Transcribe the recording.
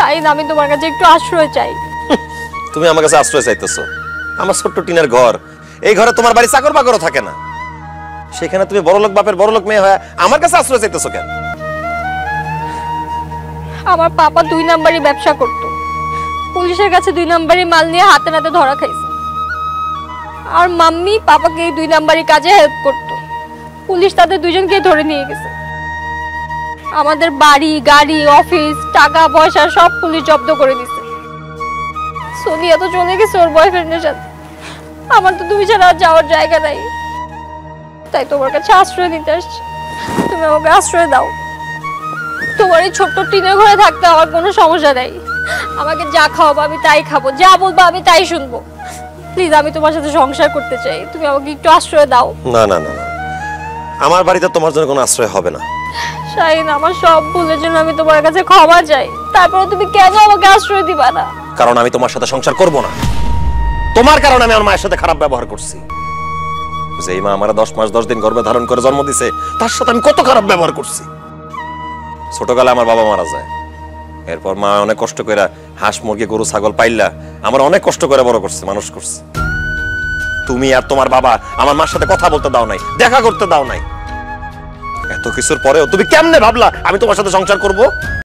শাহিন, আমি তোমার কাছে একটু আশ্রয় চাই। তুমি আমার কাছে আশ্রয় চাইতেছো? আমার ছোট্ট টিনের ঘর, এই ঘরে তোমার বাড়ি চাকর বাকরও থাকে না, সেখানে তুমি বড়লোক বাপের বড়লোক মেয়ে হয়ে আমার কাছে আশ্রয় চাইতেছো কেন? আমার পাপা 2 নাম্বারই ব্যবসা করত, পুলিশের কাছে 2 নাম্বারই মাল নিয়ে হাতে নাতে ধরা খাইছে। আর মাম্মি পাপাকে এই 2 নাম্বারই কাজে হেল্প করত, পুলিশ তাদের দুজনকে ধরে নিয়ে গেছে। আমাদের বাড়ি গাড়ি অফিস টাকা পয়সা সব পুলিশ জব্দ করে দিছে। সোনিয়া তো চলে গেছে ওর বয়ফ্রেন্ডের সাথে, আমার তো তুমি ছাড়া যাওয়ার জায়গা নাই, তাই তোমার কাছে আশ্রয় নিতে আসছি। তুমি আমাকে আশ্রয় দাও। তোমার এই ছোট্ট টিনের ঘরে থাকতে আমার কোনো সমস্যা নেই, আমাকে যা খাওয়াবো আমি তাই খাবো, যা বলবো আমি তাই শুনবো। প্লিজ, আমি তোমার সাথে সংসার করতে চাই, তুমি আমাকে একটু আশ্রয় দাও। না না না, আমার বাড়িতে তোমার জন্য কোনো আশ্রয় হবে না। শাহিন, আমার সব ভুলের জন্য আমি তোমার কাছে ক্ষমা চাই, তারপরে তুমি কেন আমাকে আশ্রয় দিবা না? কারণ আমি তোমার সাথে সংসার করব না। তোমার কারণে আমি আমার মায়ের সাথে খারাপ ব্যবহার করছি। যেই মা আমার 10 মাস 10 দিন গর্ভে ধারণ করে জন্ম দিছে, তার সাথে আমি কত খারাপ ব্যবহার করছি। ছোটকালে আমার বাবা মারা যায়, এরপর মা অনেক কষ্ট করে হাঁস মুরগি গরু ছাগল পাইলা আমার অনেক কষ্ট করে বড় করছে, মানুষ করছে। তুমি আর তোমার বাবা আমার মার সাথে কথা বলতে দাও নাই, দেখা করতে দাও নাই। এত কিছুর পরেও তুমি কেমনে ভাবলা আমি তোমার সাথে সংসার করব?